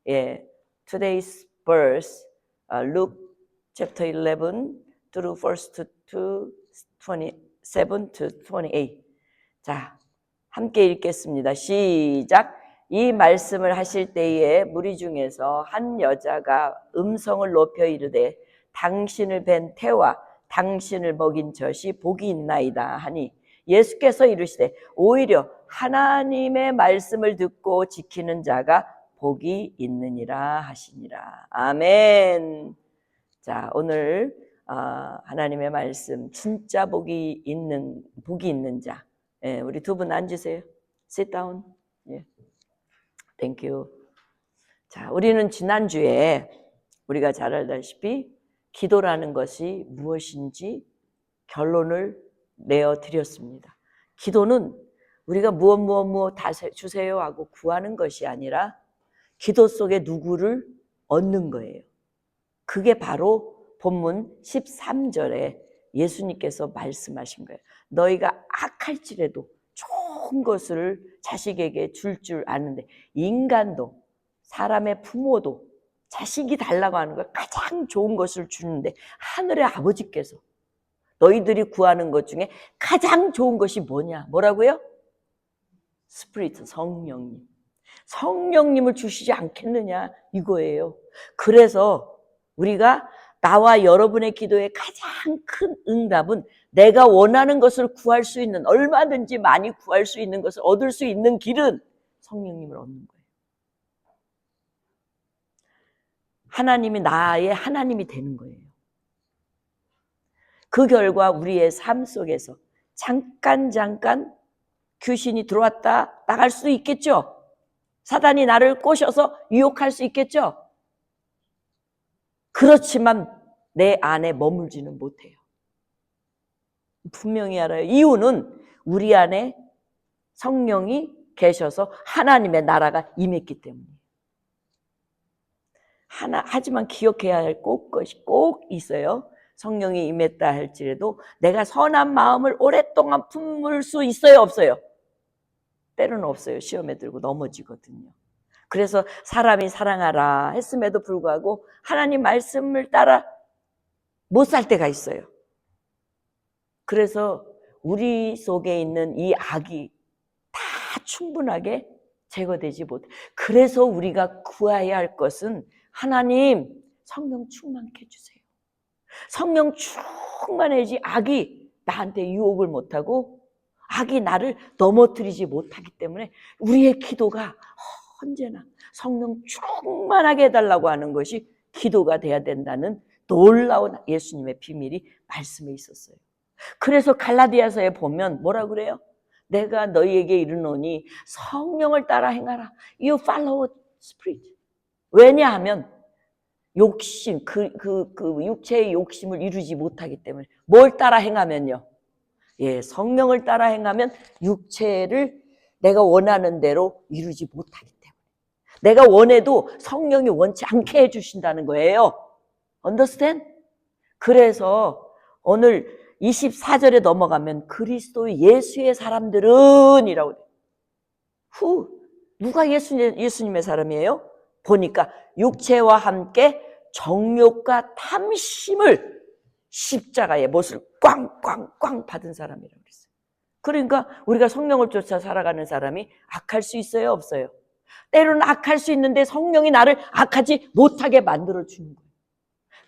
예, today's verse, Luke chapter 11 through verse 27 to 28. 자, 함께 읽겠습니다. 시작. 이 말씀을 하실 때에 무리 중에서 한 여자가 음성을 높여 이르되 당신을 뵌 태와 당신을 먹인 젖이 복이 있나이다 하니 예수께서 이르시되 오히려 하나님의 말씀을 듣고 지키는 자가 복이 있느니라 하시니라. 아멘. 자, 오늘 하나님의 말씀 진짜 복이 있는 자. 예, 우리 두 분 앉으세요. Sit down. 예. Thank you. 자, 우리는 지난주에 우리가 잘 알다시피 기도라는 것이 무엇인지 결론을 내어드렸습니다. 기도는 우리가 무엇 다 주세요 하고 구하는 것이 아니라 기도 속에 누구를 얻는 거예요. 그게 바로 본문 13절에 예수님께서 말씀하신 거예요. 너희가 악할지라도 좋은 것을 자식에게 줄 아는데 인간도 사람의 부모도 자식이 달라고 하는 걸 가장 좋은 것을 주는데 하늘의 아버지께서 너희들이 구하는 것 중에 가장 좋은 것이 뭐냐? 뭐라고요? 스피리트, 성령님. 성령님을 주시지 않겠느냐 이거예요. 그래서 우리가 나와 여러분의 기도의 가장 큰 응답은 내가 원하는 것을 구할 수 있는, 얼마든지 많이 구할 수 있는 것을 얻을 수 있는 길은 성령님을 얻는 거예요. 하나님이 나의 하나님이 되는 거예요. 그 결과 우리의 삶 속에서 잠깐 귀신이 들어왔다 나갈 수도 있겠죠. 사단이 나를 꼬셔서 유혹할 수 있겠죠. 그렇지만 내 안에 머물지는 못해요. 분명히 알아요. 이유는 우리 안에 성령이 계셔서 하나님의 나라가 임했기 때문이에요. 하지만 기억해야 할 것이 꼭 있어요. 성령이 임했다 할지라도 내가 선한 마음을 오랫동안 품을 수 있어요, 없어요? 때로는 없어요. 시험에 들고 넘어지거든요. 그래서 사람이 사랑하라 했음에도 불구하고 하나님 말씀을 따라 못 살 때가 있어요. 그래서 우리 속에 있는 이 악이 다 충분하게 제거되지 못해. 그래서 우리가 구해야 할 것은 하나님 성령 충만케 해주세요. 성령 충만해야지 악이 나한테 유혹을 못하고 악이 나를 넘어뜨리지 못하기 때문에 우리의 기도가 언제나 성령 충만하게 해달라고 하는 것이 기도가 돼야 된다는 놀라운 예수님의 비밀이 말씀에 있었어요. 그래서 갈라디아서에 보면 뭐라 그래요? 내가 너희에게 이르노니 성령을 따라 행하라. You follow spirit. 왜냐하면 욕심, 육체의 욕심을 이루지 못하기 때문에. 뭘 따라 행하면요? 예, 성령을 따라 행하면 육체를 내가 원하는 대로 이루지 못하기 때문에. 내가 원해도 성령이 원치 않게 해주신다는 거예요. Understand? 그래서 오늘 24절에 넘어가면 그리스도 예수의 사람들은 이라고 돼요. 누가 예수님의 사람이에요? 보니까 육체와 함께 정욕과 탐심을 십자가의 못을 꽝꽝꽝 받은 사람이라고 그랬어요. 그러니까 우리가 성령을 쫓아 살아가는 사람이 악할 수 있어요, 없어요? 때로는 악할 수 있는데 성령이 나를 악하지 못하게 만들어주는 거예요.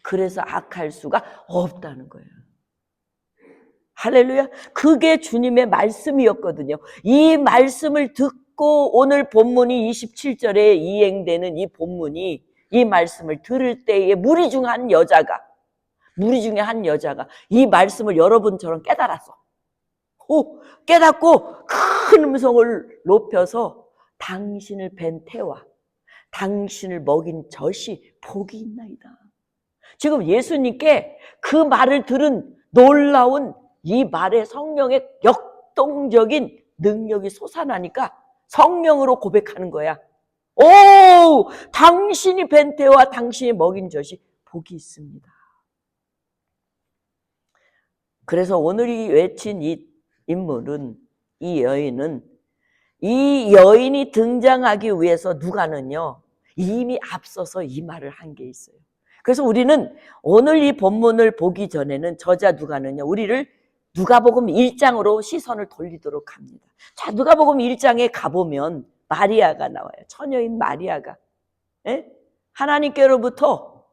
그래서 악할 수가 없다는 거예요. 할렐루야. 그게 주님의 말씀이었거든요. 이 말씀을 듣고 오늘 본문이 27절에 이행되는 이 본문이 이 말씀을 들을 때에 무리 중에 한 여자가 이 말씀을 여러분처럼 깨달았어. 깨닫고 큰 음성을 높여서 당신을 뵌 태와 당신을 먹인 젖이 복이 있나이다. 지금 예수님께 그 말을 들은 놀라운 이 말에 성령의 역동적인 능력이 솟아나니까 성령으로 고백하는 거야. 오, 당신이 뵌 태와 당신이 먹인 젖이 복이 있습니다. 그래서 오늘이 외친 이 인물은, 이 여인이 등장하기 위해서 누가는요, 이미 앞서서 이 말을 한 게 있어요. 그래서 우리는 오늘 이 본문을 보기 전에는 저자 누가는요, 우리를 누가복음 1장으로 시선을 돌리도록 합니다. 자, 누가복음 1장에 가보면 마리아가 나와요. 처녀인 마리아가. 예? 하나님께로부터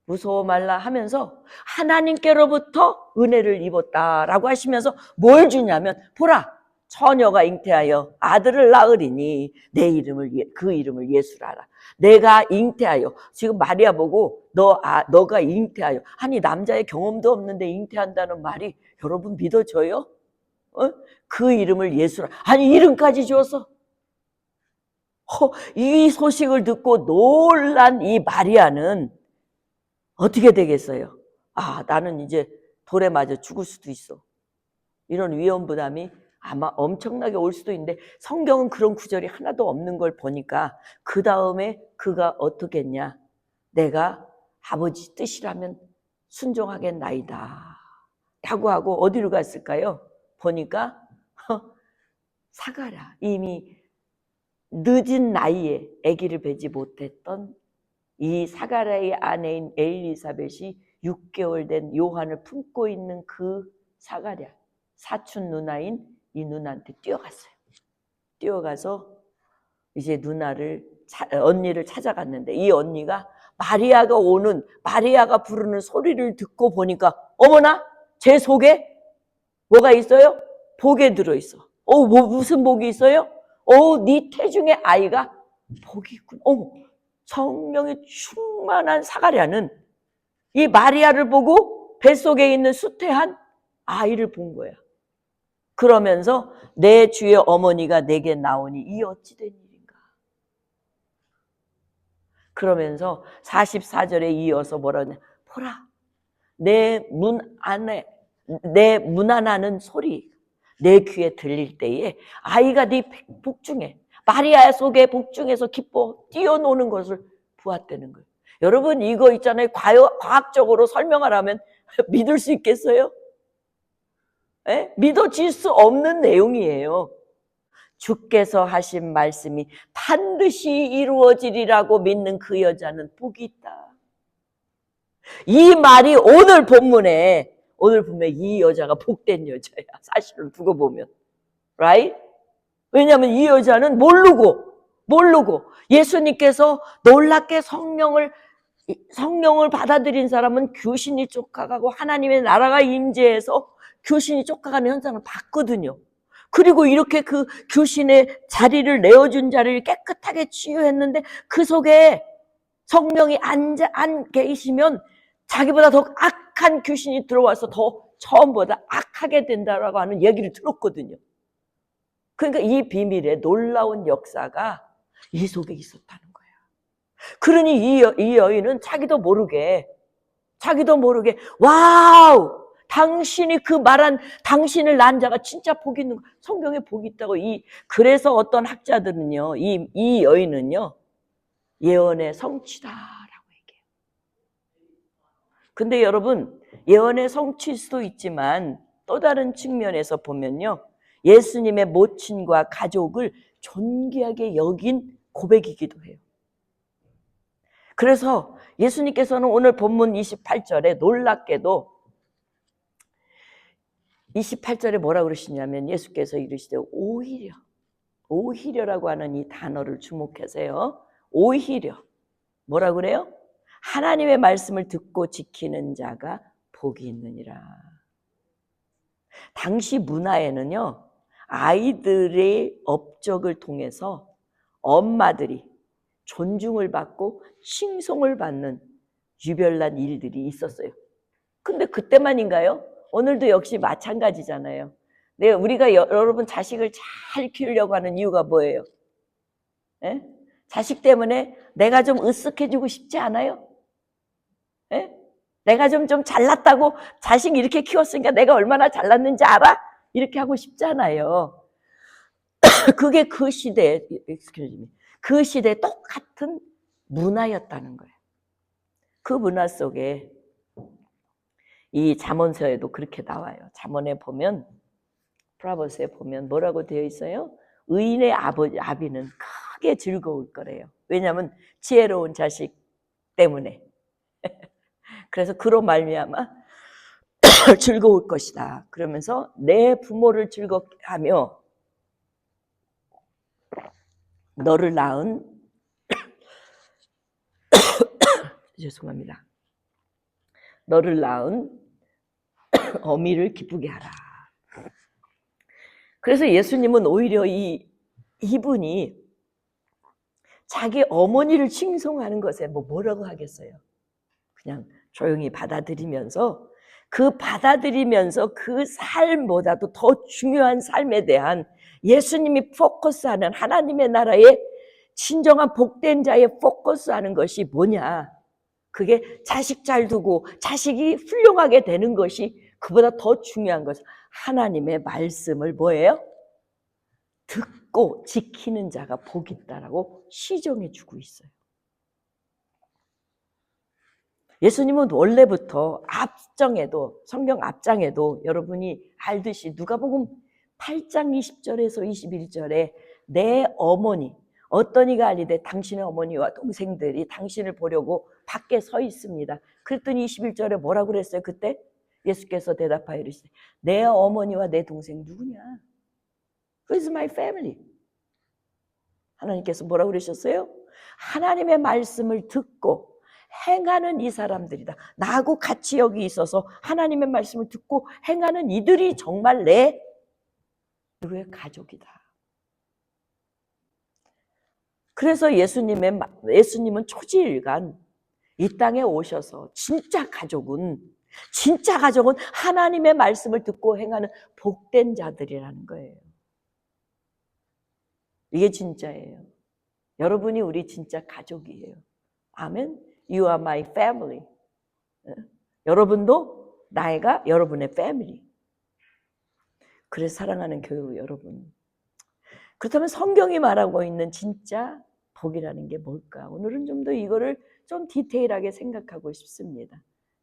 무서워 말라 하면서 하나님께로부터 은혜를 입었다라고 하시면서 뭘 주냐면, 보라, 처녀가 잉태하여 아들을 낳으리니 내 이름을 그 이름을 예수라라. 내가 잉태하여, 지금 마리아 보고 너가 잉태하여, 아니 남자의 경험도 없는데 잉태한다는 말이 여러분 믿어져요? 그 이름을 예수라. 아니 이름까지 주었어. 이 소식을 듣고 놀란 이 마리아는 어떻게 되겠어요? 아, 나는 이제 돌에 맞아 죽을 수도 있어. 이런 위험 부담이 아마 엄청나게 올 수도 있는데 성경은 그런 구절이 하나도 없는 걸 보니까 그 다음에 그가 어떻게 했냐? 내가 아버지 뜻이라면 순종하겠나이다 라고 하고 어디로 갔을까요? 보니까 사가랴, 이미 늦은 나이에 아기를 뵈지 못했던 이 사가랴의 아내인 엘리사벳이 6개월 된 요한을 품고 있는 그 사가랴, 사촌 누나인 이 누나한테 뛰어갔어요. 뛰어가서 이제 언니를 찾아갔는데 이 언니가 마리아가 부르는 소리를 듣고 보니까 어머나, 제 속에 뭐가 있어요? 복에 들어있어. 무슨 복이 있어요? 네 태중의 아이가 복이 있군. 성령이 충만한 사가랴는 이 마리아를 보고 뱃속에 있는 수태한 아이를 본 거야. 그러면서 내 주의 어머니가 내게 나오니 이 어찌 된 일인가. 그러면서 44절에 이어서 뭐라 하냐. 보라, 내 문 안하는 소리 내 귀에 들릴 때에 아이가 네 복중에, 마리아 속의 복중에서 기뻐 뛰어노는 것을 보았다는 거예요. 여러분 이거 있잖아요. 과학적으로 설명하라면 믿을 수 있겠어요? 에? 믿어질 수 없는 내용이에요. 주께서 하신 말씀이 반드시 이루어지리라고 믿는 그 여자는 복이 있다. 이 말이 오늘 본문에 이 여자가 복된 여자야. 사실을 두고 보면. Right? 왜냐하면 이 여자는 모르고 예수님께서 놀랍게 성령을 받아들인 사람은 귀신이 쫓아가고 하나님의 나라가 임재해서 귀신이 쫓아가는 현상을 봤거든요. 그리고 이렇게 그 귀신의 자리를 내어준 자리를 깨끗하게 치유했는데 그 속에 성령이 안 계시면 자기보다 더 악한 귀신이 들어와서 더 처음보다 악하게 된다라고 하는 얘기를 들었거든요. 그러니까 이 비밀의 놀라운 역사가 이 속에 있었다는 거예요. 그러니 이 여인은 자기도 모르게 와우, 당신이 그 말한 당신을 낳은 자가 진짜 복이 있는 거, 성경에 복이 있다고. 그래서 어떤 학자들은요, 이 여인은요 예언의 성취다라고 얘기해요. 근데 여러분, 예언의 성취일 수도 있지만 또 다른 측면에서 보면요, 예수님의 모친과 가족을 존귀하게 여긴 고백이기도 해요. 그래서 예수님께서는 오늘 본문 28절에 놀랍게도 28절에 뭐라 그러시냐면 예수께서 이르시되 오히려라고 하는 이 단어를 주목하세요. 오히려 뭐라 그래요? 하나님의 말씀을 듣고 지키는 자가 복이 있느니라. 당시 문화에는요, 아이들의 업적을 통해서 엄마들이 존중을 받고 칭송을 받는 유별난 일들이 있었어요. 근데 그때만인가요? 오늘도 역시 마찬가지잖아요. 우리가 여러분 자식을 잘 키우려고 하는 이유가 뭐예요? 에? 자식 때문에 내가 좀 으쓱해지고 싶지 않아요? 에? 내가 좀 잘났다고, 자식 이렇게 키웠으니까 내가 얼마나 잘났는지 알아? 이렇게 하고 싶잖아요. 그게 그 시대에 똑같은 문화였다는 거예요. 그 문화 속에 이 잠언서에도 그렇게 나와요. 잠언에 보면, 프라버스에 보면 뭐라고 되어 있어요? 의인의 아비는 크게 즐거울 거래요. 왜냐하면 지혜로운 자식 때문에. 그래서 그로 말미암아 즐거울 것이다. 그러면서 내 부모를 즐겁게 하며 너를 낳은 죄송합니다. 너를 낳은 어미를 기쁘게 하라. 그래서 예수님은 오히려 이분이 자기 어머니를 칭송하는 것에 뭐라고 하겠어요? 그냥 조용히 받아들이면서 그 삶보다도 더 중요한 삶에 대한 예수님이 포커스하는 하나님의 나라의 진정한 복된 자의 포커스하는 것이 뭐냐? 그게 자식 잘 두고 자식이 훌륭하게 되는 것이 그보다 더 중요한 것은 하나님의 말씀을 뭐예요? 듣고 지키는 자가 복이 있다라고 시정해 주고 있어요. 예수님은 원래부터 앞장에도 성경 앞장에도 여러분이 알듯이 누가복음 8장 20절에서 21절에 내 어머니 어떤 이가 아니되 당신의 어머니와 동생들이 당신을 보려고 밖에 서 있습니다. 그랬더니 21절에 뭐라고 그랬어요? 그때 예수께서 대답하여 이르시되 내 어머니와 내 동생 누구냐? Who is my family? 하나님께서 뭐라고 그러셨어요? 하나님의 말씀을 듣고 행하는 이 사람들이다. 나하고 같이 여기 있어서 하나님의 말씀을 듣고 행하는 이들이 정말 누구의 가족이다. 그래서 예수님은 초지일간 이 땅에 오셔서 진짜 가족은 하나님의 말씀을 듣고 행하는 복된 자들이라는 거예요. 이게 진짜예요. 여러분이 우리 진짜 가족이에요. 아멘. You are my family. 여러분도 나이가 여러분의 family. 그래서 사랑하는 교우 여러분. 그렇다면 성경이 말하고 있는 진짜 복이라는 게 뭘까? 오늘은 좀 더 이거를 좀 디테일하게 생각하고 싶습니다.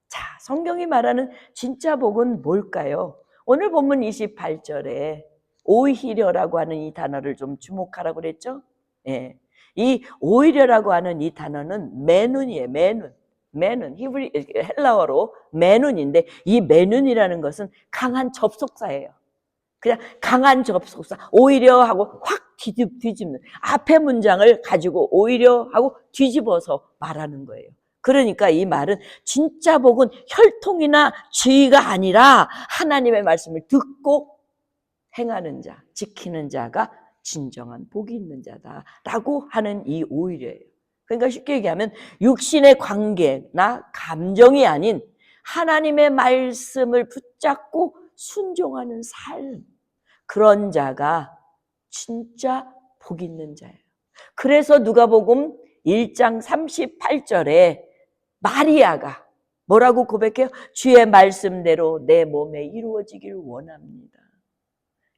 자, 성경이 말하는 진짜 복은 뭘까요? 오늘 본문 28절에 오히려라고 하는 이 단어를 좀 주목하라고 그랬죠? 예. 이 오히려라고 하는 이 단어는 매눈이에요. 매눈. 헬라어로 매눈인데 이 매눈이라는 것은 강한 접속사예요. 그냥 강한 접속사. 오히려 하고 확 뒤집는 앞에 문장을 가지고 오히려 하고 뒤집어서 말하는 거예요. 그러니까 이 말은 진짜 복은 혈통이나 지위가 아니라 하나님의 말씀을 듣고 행하는 자, 지키는 자가 진정한 복이 있는 자다라고 하는 이 오히려예요. 그러니까 쉽게 얘기하면 육신의 관계나 감정이 아닌 하나님의 말씀을 붙잡고 순종하는 삶, 그런 자가 진짜 복 있는 자예요. 그래서 누가복음 1장 38절에 마리아가 뭐라고 고백해요? 주의 말씀대로 내 몸에 이루어지길 원합니다.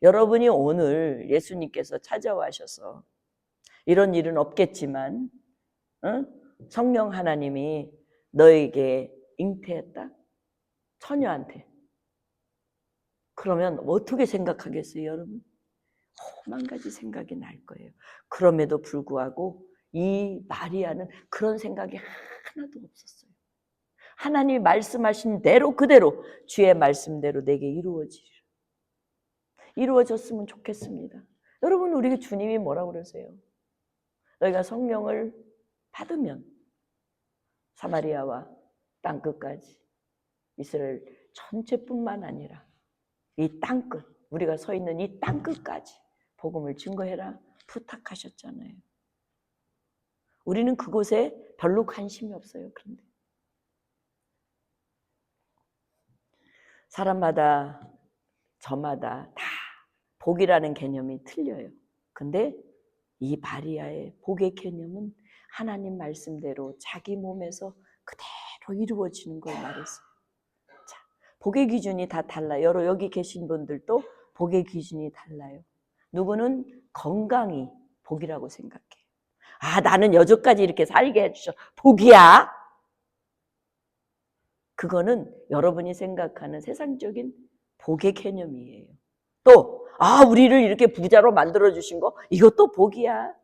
여러분이 오늘 예수님께서 찾아와셔서 이런 일은 없겠지만 성령 하나님이 너에게 잉태했다? 처녀한테. 그러면 어떻게 생각하겠어요, 여러분? 만 가지 생각이 날 거예요. 그럼에도 불구하고 이 마리아는 그런 생각이 하나도 없었어요. 하나님이 말씀하신 대로 그대로 주의 말씀대로 내게 이루어졌으면 좋겠습니다. 여러분, 우리 주님이 뭐라고 그러세요? 너희가 성령을 받으면 사마리아와 땅끝까지 이스라엘 전체뿐만 아니라 이 땅끝, 우리가 서 있는 이 땅끝까지 복음을 증거해라 부탁하셨잖아요. 우리는 그곳에 별로 관심이 없어요. 그런데 사람마다 저마다 다 복이라는 개념이 틀려요. 근데 이 마리아의 복의 개념은 하나님 말씀대로 자기 몸에서 그대로 이루어지는 걸 말했어요. 자, 복의 기준이 다 달라요. 여기 계신 분들도 복의 기준이 달라요. 누구는 건강이 복이라고 생각해요. 아, 나는 여기까지 이렇게 살게 해주셔. 복이야. 그거는 여러분이 생각하는 세상적인 복의 개념이에요. 또, 우리를 이렇게 부자로 만들어주신 거, 이것도 복이야.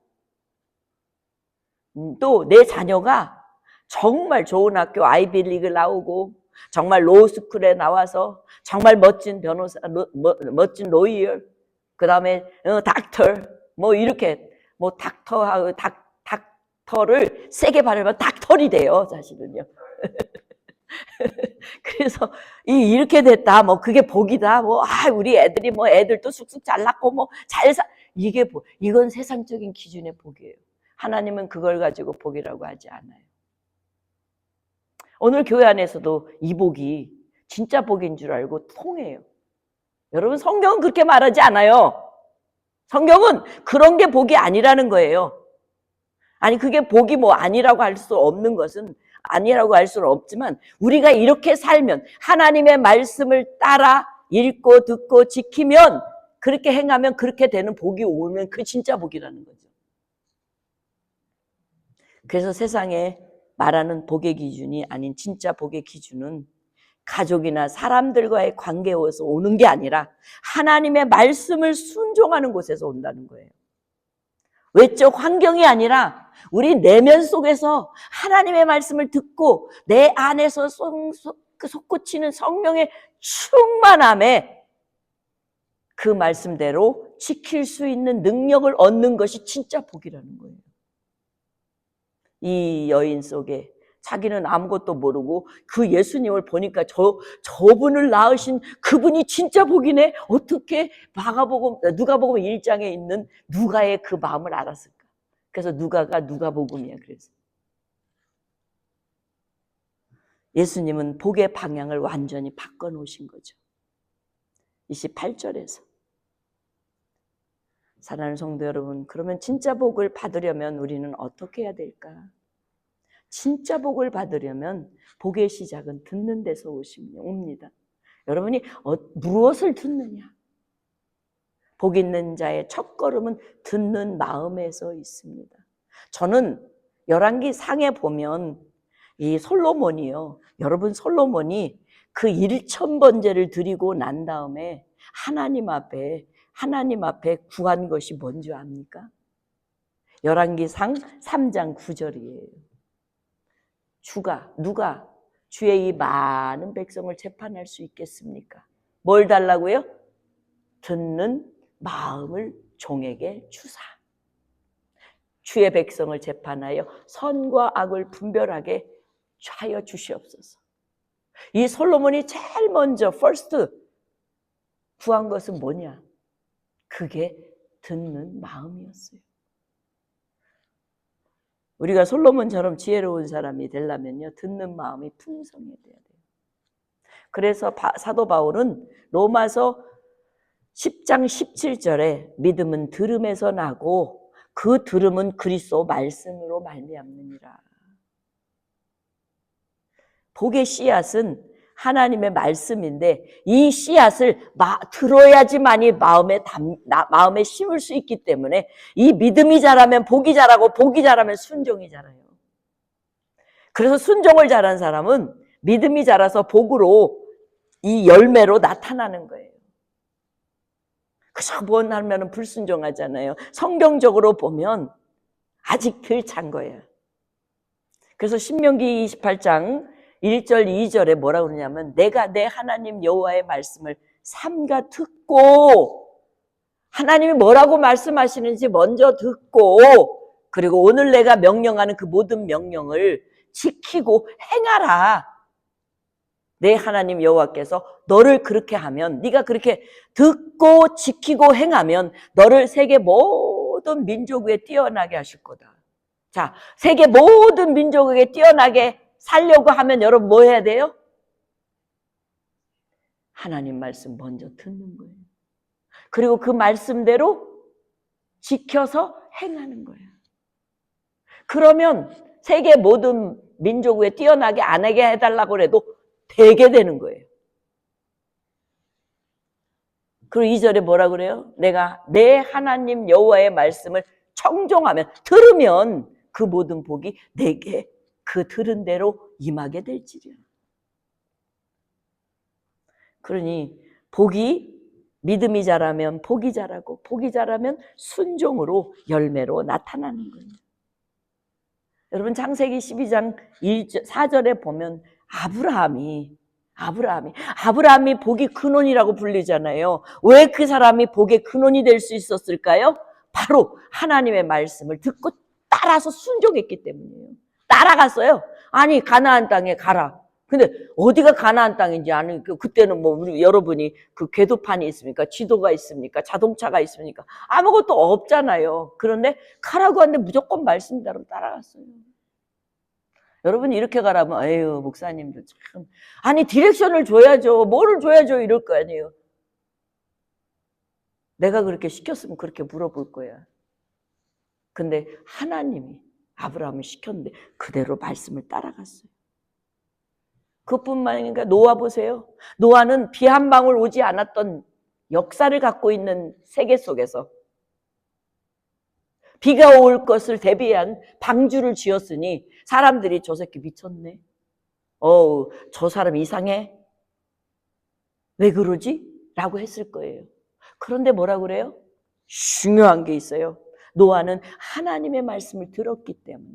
또 내 자녀가 정말 좋은 학교 아이비리그 나오고 정말 로스쿨에 나와서 정말 멋진 변호사, 멋진 로이어, 그 다음에 닥터, 뭐 이렇게 뭐 닥터를 세게 발음하면 닥터리 돼요, 사실은요. 그래서 이렇게 됐다, 뭐 그게 복이다, 뭐 우리 애들이 뭐 애들도 쑥쑥 잘났고 뭐 이게 이건 세상적인 기준의 복이에요. 하나님은 그걸 가지고 복이라고 하지 않아요. 오늘 교회 안에서도 이 복이 진짜 복인 줄 알고 통해요. 여러분, 성경은 그렇게 말하지 않아요. 성경은 그런 게 복이 아니라는 거예요. 아니, 그게 복이 뭐 아니라고 할 수 없는 것은 아니라고 할 수는 없지만, 우리가 이렇게 살면, 하나님의 말씀을 따라 읽고 듣고 지키면, 그렇게 행하면 그렇게 되는 복이 오면 그 진짜 복이라는 거죠. 그래서 세상에 말하는 복의 기준이 아닌 진짜 복의 기준은 가족이나 사람들과의 관계에서 오는 게 아니라 하나님의 말씀을 순종하는 곳에서 온다는 거예요. 외적 환경이 아니라 우리 내면 속에서 하나님의 말씀을 듣고 내 안에서 솟구치는 성령의 충만함에 그 말씀대로 지킬 수 있는 능력을 얻는 것이 진짜 복이라는 거예요. 이 여인 속에 자기는 아무것도 모르고 그 예수님을 보니까 저분을 낳으신 그분이 진짜 복이네. 어떻게 누가복음 1장에 있는 누가의 그 마음을 알았을까? 그래서 누가가 누가복음이야. 그래서 예수님은 복의 방향을 완전히 바꿔놓으신 거죠. 28절에서. 사랑하는 성도 여러분, 그러면 진짜 복을 받으려면 우리는 어떻게 해야 될까? 진짜 복을 받으려면 복의 시작은 듣는 데서 옵니다. 여러분이 무엇을 듣느냐? 복 있는 자의 첫걸음은 듣는 마음에서 있습니다. 저는 열왕기 상에 보면 이 솔로몬이요. 여러분, 솔로몬이 그 1000번제를 드리고 난 다음에 하나님 앞에 구한 것이 뭔지 압니까? 열왕기 상 3장 9절이에요. 누가 주의 이 많은 백성을 재판할 수 있겠습니까? 뭘 달라고요? 듣는 마음을 종에게 주사. 주의 백성을 재판하여 선과 악을 분별하게 하여 주시옵소서. 이 솔로몬이 제일 먼저 first 구한 것은 뭐냐? 그게 듣는 마음이었어요. 우리가 솔로몬처럼 지혜로운 사람이 되려면요, 듣는 마음이 풍성해야 돼요. 그래서 사도 바울은 로마서 10장 17절에 믿음은 들음에서 나고 그 들음은 그리스도 말씀으로 말미암느니라. 복의 씨앗은 하나님의 말씀인데 이 씨앗을 들어야지만이 마음에 심을 수 있기 때문에 이 믿음이 자라면 복이 자라고 복이 자라면 순종이 자라요. 그래서 순종을 잘한 사람은 믿음이 자라서 복으로 이 열매로 나타나는 거예요. 그저 하면은 불순종하잖아요. 성경적으로 보면 아직 덜 찬 거예요. 그래서 신명기 28장 1절 2절에 뭐라고 그러냐면 내가 내 하나님 여호와의 말씀을 삼가 듣고 하나님이 뭐라고 말씀하시는지 먼저 듣고 그리고 오늘 내가 명령하는 그 모든 명령을 지키고 행하라. 내 하나님 여호와께서 너를 그렇게 하면 네가 그렇게 듣고 지키고 행하면 너를 세계 모든 민족 위에 뛰어나게 하실 거다. 자, 세계 모든 민족에게 뛰어나게 살려고 하면 여러분 뭐 해야 돼요? 하나님 말씀 먼저 듣는 거예요. 그리고 그 말씀대로 지켜서 행하는 거예요. 그러면 세계 모든 민족 위에 뛰어나게 안 하게 해달라고 해도 되게 되는 거예요. 그리고 2절에 뭐라 그래요? 내가 내 하나님 여호와의 말씀을 청종하면 들으면 그 모든 복이 내게 그 들은 대로 임하게 될지리라. 그러니 믿음이 자라면 복이 자라고 복이 자라면 순종으로 열매로 나타나는 거예요. 여러분 창세기 12장 4절에 보면 아브라함이 복의 근원이라고 불리잖아요. 왜 그 사람이 복의 근원이 될 수 있었을까요? 바로 하나님의 말씀을 듣고 따라서 순종했기 때문이에요. 따라갔어요. 아니 가나안 땅에 가라. 근데 어디가 가나안 땅인지 아는 그때는 뭐 우리 여러분이 그 궤도판이 있습니까? 지도가 있습니까? 자동차가 있습니까? 아무것도 없잖아요. 그런데 가라고 하는데 무조건 말씀대로 따라갔어요. 여러분 이렇게 가라면 에휴 목사님도 참 아니 디렉션을 줘야죠. 뭐를 줘야죠 이럴 거 아니에요. 내가 그렇게 시켰으면 그렇게 물어볼 거야. 근데 하나님이 아브라함을 시켰는데 그대로 말씀을 따라갔어요. 그뿐만 아니라 노아 보세요. 노아는 비 한 방울 오지 않았던 역사를 갖고 있는 세계 속에서 비가 올 것을 대비한 방주를 지었으니 사람들이 저 새끼 미쳤네. 저 사람 이상해. 왜 그러지? 라고 했을 거예요. 그런데 뭐라 그래요? 중요한 게 있어요. 노아는 하나님의 말씀을 들었기 때문에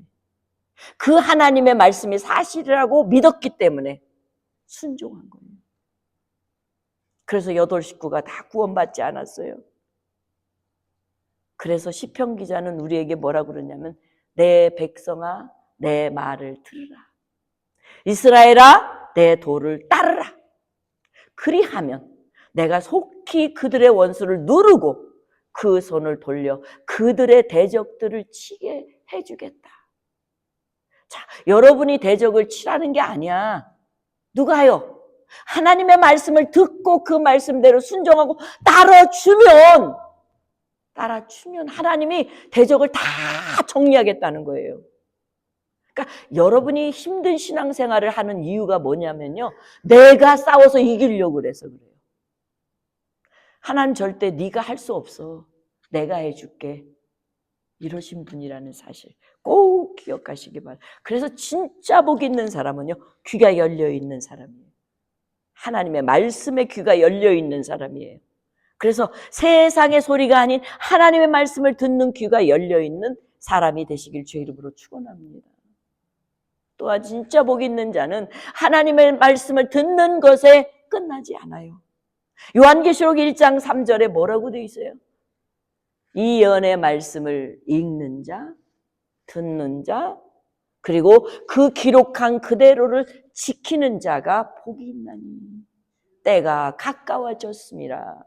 그 하나님의 말씀이 사실이라고 믿었기 때문에 순종한 거예요. 그래서 8 식구가 다 구원받지 않았어요. 그래서 시편 기자는 우리에게 뭐라 그러냐면 내 백성아 내 말을 들으라. 이스라엘아 내 도를 따르라. 그리하면 내가 속히 그들의 원수를 누르고 그 손을 돌려 그들의 대적들을 치게 해주겠다. 자, 여러분이 대적을 치라는 게 아니야. 누가요? 하나님의 말씀을 듣고 그 말씀대로 순종하고 따라주면 하나님이 대적을 다 정리하겠다는 거예요. 그러니까 여러분이 힘든 신앙생활을 하는 이유가 뭐냐면요. 내가 싸워서 이기려고 그래서 그래요. 하나님 절대 네가 할 수 없어. 내가 해줄게. 이러신 분이라는 사실 꼭 기억하시기 바랍니다. 그래서 진짜 복 있는 사람은요. 귀가 열려있는 사람이에요. 하나님의 말씀에 귀가 열려있는 사람이에요. 그래서 세상의 소리가 아닌 하나님의 말씀을 듣는 귀가 열려있는 사람이 되시길 주의 이름으로 축원합니다. 또한 진짜 복 있는 자는 하나님의 말씀을 듣는 것에 끝나지 않아요. 요한계시록 1장 3절에 뭐라고 되어 있어요? 이 연의 말씀을 읽는 자, 듣는 자, 그리고 그 기록한 그대로를 지키는 자가 복이 있나니 때가 가까워졌습니다.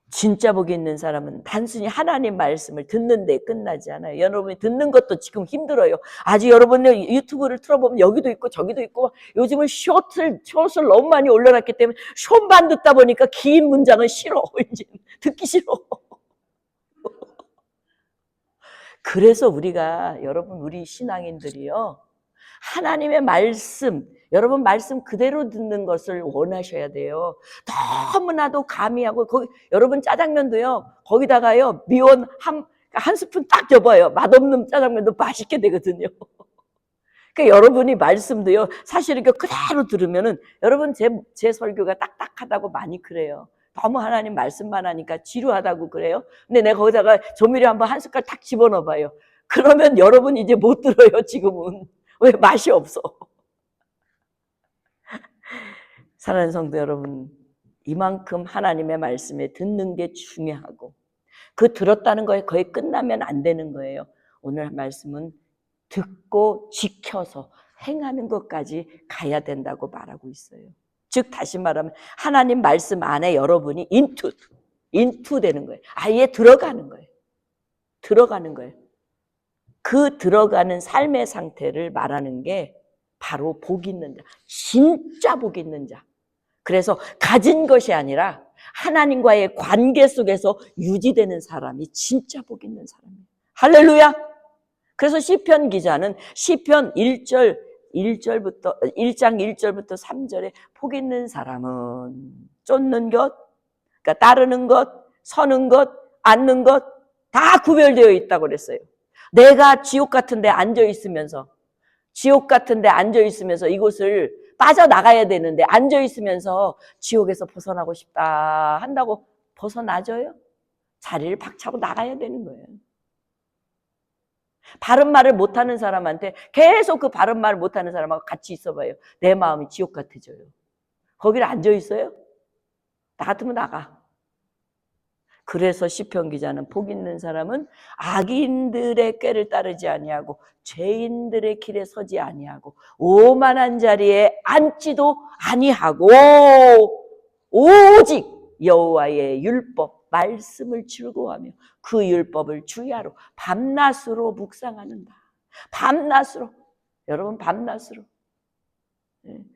진짜 복이 있는 사람은 단순히 하나님 말씀을 듣는 데 끝나지 않아요. 여러분이 듣는 것도 지금 힘들어요. 아직 여러분이 유튜브를 틀어보면 여기도 있고 저기도 있고 요즘은 숏을 너무 많이 올려놨기 때문에 숏만 듣다 보니까 긴 문장은 싫어. 이제 듣기 싫어. 그래서 여러분 우리 신앙인들이요. 하나님의 말씀, 여러분 말씀 그대로 듣는 것을 원하셔야 돼요. 너무나도 가미하고 여러분 짜장면도요. 거기다가요. 미원 한 스푼 딱 접어요. 맛없는 짜장면도 맛있게 되거든요. 그러니까 여러분이 말씀도요. 사실 이렇게 그대로 들으면은 여러분 제 설교가 딱딱하다고 많이 그래요. 너무 하나님 말씀만 하니까 지루하다고 그래요. 근데 내가 거기다가 조미료 한번 한 숟갈 탁 집어넣어 봐요. 그러면 여러분 이제 못 들어요. 지금은. 왜? 맛이 없어. 사랑하는 성도 여러분, 이만큼 하나님의 말씀에 듣는 게 중요하고 그 들었다는 거에 거의 끝나면 안 되는 거예요. 오늘 말씀은 듣고 지켜서 행하는 것까지 가야 된다고 말하고 있어요. 즉 다시 말하면 하나님 말씀 안에 여러분이 인투 되는 거예요. 아예 들어가는 거예요. 그 들어가는 삶의 상태를 말하는 게 바로 복 있는 자, 진짜 복 있는 자. 그래서 가진 것이 아니라 하나님과의 관계 속에서 유지되는 사람이 진짜 복 있는 사람이에요. 할렐루야! 그래서 시편 기자는 시편 1장 1절부터 3절에 복 있는 사람은 쫓는 것, 그러니까 따르는 것, 서는 것, 앉는 것 다 구별되어 있다고 그랬어요. 내가 지옥 같은 데 앉아 있으면서 이곳을 빠져나가야 되는데 앉아 있으면서 지옥에서 벗어나고 싶다 한다고 벗어나져요? 자리를 박차고 나가야 되는 거예요. 바른 말을 못하는 사람한테 계속 그 바른 말을 못하는 사람하고 같이 있어봐요. 내 마음이 지옥 같아져요. 거기를 앉아있어요? 나 같으면 나가. 그래서 시편 기자는 복 있는 사람은 악인들의 꾀를 따르지 아니하고 죄인들의 길에 서지 아니하고 오만한 자리에 앉지도 아니하고 오직 여호와의 율법 말씀을 즐거워하며 그 율법을 주야로 밤낮으로 묵상하는다. 밤낮으로. 여러분 밤낮으로.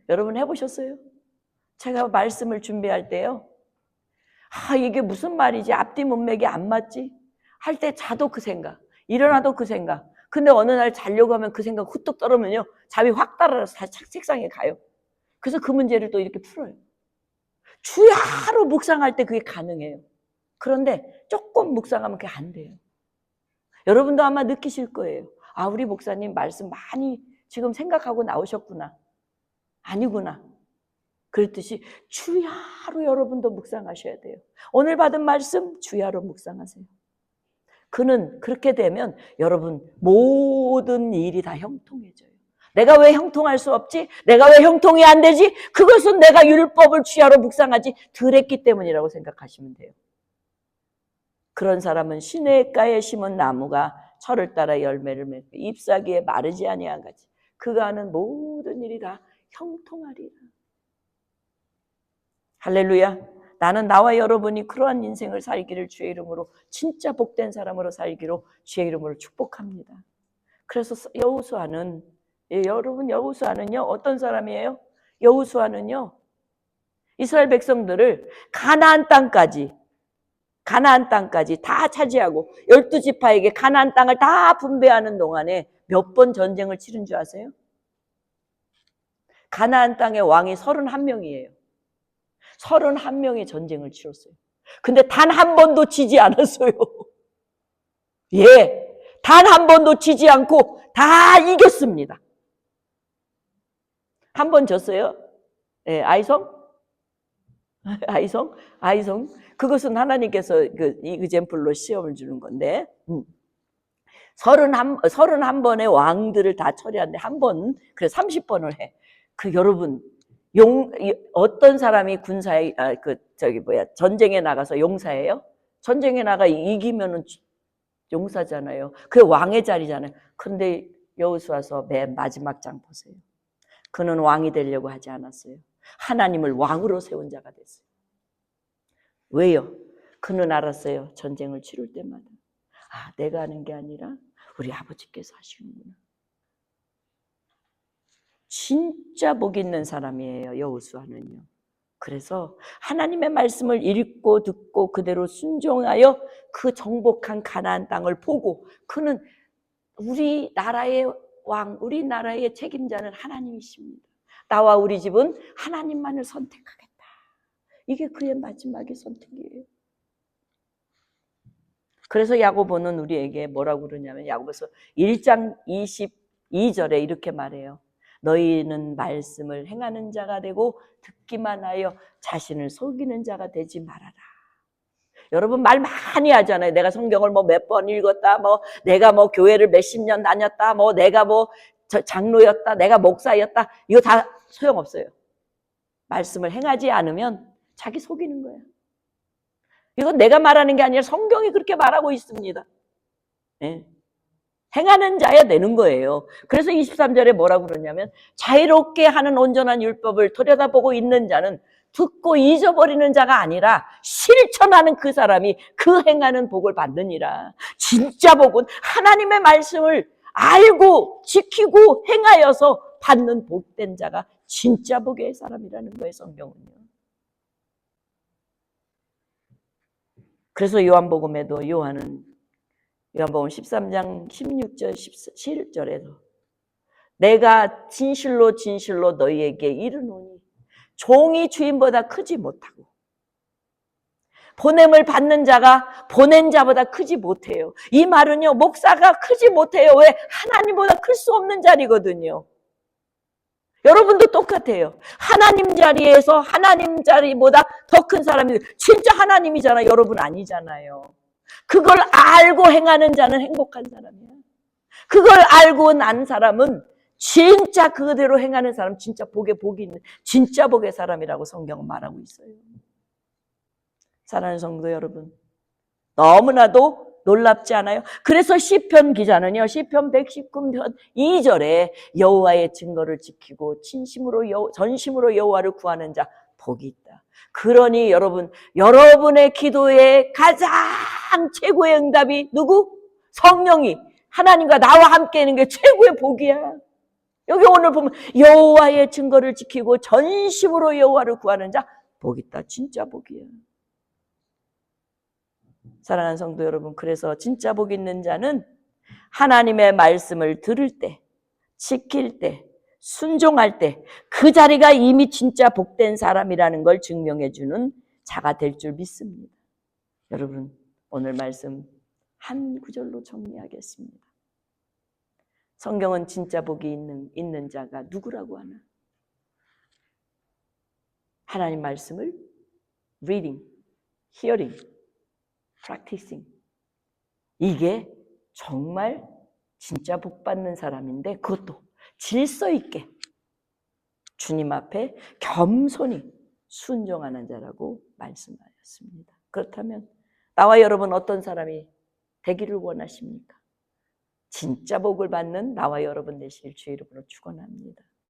여러분 해보셨어요? 제가 말씀을 준비할 때요. 이게 무슨 말이지? 앞뒤 문맥이 안 맞지? 할 때 자도 그 생각, 일어나도 그 생각. 근데 어느 날 자려고 하면 그 생각 후뚝 떨어면요. 잠이 확 따라서 책상에 가요. 그래서 그 문제를 또 이렇게 풀어요. 주야로 묵상할 때 그게 가능해요. 그런데 조금 묵상하면 그게 안 돼요. 여러분도 아마 느끼실 거예요. 우리 목사님 말씀 많이 지금 생각하고 나오셨구나. 아니구나. 그랬듯이 주야로 여러분도 묵상하셔야 돼요. 오늘 받은 말씀 주야로 묵상하세요. 그는 그렇게 되면 여러분 모든 일이 다 형통해져요. 내가 왜 형통할 수 없지? 내가 왜 형통이 안 되지? 그것은 내가 율법을 주야로 묵상하지 덜 했기 때문이라고 생각하시면 돼요. 그런 사람은 시냇가에 심은 나무가 철을 따라 열매를 맺고 잎사귀에 마르지 아니한 같이 그가 하는 모든 일이 다 형통하리라. 할렐루야. 나는 나와 여러분이 그러한 인생을 살기를 주의 이름으로 진짜 복된 사람으로 살기로 주의 이름으로 축복합니다. 그래서 여호수아는 여러분 여호수아는요 어떤 사람이에요? 여호수아는요 이스라엘 백성들을 가나안 땅까지 다 차지하고 12지파에게 가나안 땅을 다 분배하는 동안에 몇 번 전쟁을 치른 줄 아세요? 가나안 땅의 왕이 31명이에요. 31명의 전쟁을 치렀어요. 근데 단 한 번도 지지 않았어요. 예, 단 한 번도 지지 않고 다 이겼습니다. 한 번 졌어요. 예, 아이성. 그것은 하나님께서 그 이그젬플로 시험을 주는 건데 31번의 왕들을 다 처리하는데 한 번, 그래 30번을 해. 그 여러분 어떤 사람이 군사에 전쟁에 나가서 용사예요? 전쟁에 나가 이기면은 용사잖아요. 그게 왕의 자리잖아요. 근데 여호수아서 맨 마지막 장 보세요. 그는 왕이 되려고 하지 않았어요. 하나님을 왕으로 세운 자가 됐어요. 왜요? 그는 알았어요. 전쟁을 치를 때마다 내가 하는 게 아니라 우리 아버지께서 하시는구나. 진짜 복 있는 사람이에요. 여호수아는요. 그래서 하나님의 말씀을 읽고 듣고 그대로 순종하여 그 정복한 가나안 땅을 보고 그는 우리나라의 왕, 우리나라의 책임자는 하나님이십니다. 나와 우리 집은 하나님만을 선택하겠다. 이게 그의 마지막의 선택이에요. 그래서 야고보는 우리에게 뭐라고 그러냐면 야고보서 1장 22절에 이렇게 말해요. 너희는 말씀을 행하는 자가 되고 듣기만 하여 자신을 속이는 자가 되지 말아라. 여러분 말 많이 하잖아요. 내가 성경을 몇 번 읽었다. 내가 교회를 몇십 년 다녔다. 내가 장로였다. 내가 목사였다. 이거 다 소용없어요. 말씀을 행하지 않으면 자기 속이는 거예요. 이건 내가 말하는 게 아니라 성경이 그렇게 말하고 있습니다. 네. 행하는 자야 되는 거예요. 그래서 23절에 뭐라고 그러냐면 자유롭게 하는 온전한 율법을 들여다보고 있는 자는 듣고 잊어버리는 자가 아니라 실천하는 그 사람이 그 행하는 복을 받느니라. 진짜 복은 하나님의 말씀을 알고 지키고 행하여서 받는 복된 자가 진짜 복의 사람이라는 거예요. 성경은요. 그래서 요한복음에도 요한복음 13장 16절 17절에도 내가 진실로 진실로 너희에게 이르노니 종이 주인보다 크지 못하고 보냄을 받는 자가 보낸 자보다 크지 못해요. 이 말은요 목사가 크지 못해요. 왜? 하나님보다 클 수 없는 자리거든요. 여러분도 똑같아요. 하나님 자리에서 하나님 자리보다 더 큰 사람이 진짜 하나님이잖아요. 여러분 아니잖아요. 그걸 알고 행하는 자는 행복한 사람이야. 그걸 알고 난 사람은 진짜 그대로 행하는 사람, 진짜 복에 복이 있는 진짜 복의 사람이라고 성경은 말하고 있어요. 사랑하는 성도 여러분, 너무나도 놀랍지 않아요? 그래서 시편 기자는요, 시편 119편 2절에 여호와의 증거를 지키고 전심으로 여호와를 구하는 자 복이 있다. 그러니 여러분, 여러분의 기도의 가장 최고의 응답이 누구? 성령이 하나님과 나와 함께 있는 게 최고의 복이야. 여기 오늘 보면 여호와의 증거를 지키고 전심으로 여호와를 구하는 자 복이 있다. 진짜 복이야. 사랑하는 성도 여러분, 그래서 진짜 복 있는 자는 하나님의 말씀을 들을 때, 지킬 때, 순종할 때 그 자리가 이미 진짜 복된 사람이라는 걸 증명해 주는 자가 될 줄 믿습니다. 여러분, 오늘 말씀 한 구절로 정리하겠습니다. 성경은 진짜 복이 있는 자가 누구라고 하나? 하나님 말씀을 reading, hearing, practicing. 이게 정말 진짜 복 받는 사람인데 그것도 질서 있게 주님 앞에 겸손히 순종하는 자라고 말씀하셨습니다. 그렇다면 나와 여러분 어떤 사람이 되기를 원하십니까? 진짜 복을 받는 나와 여러분 되시길 주의 이름으로 축원합니다.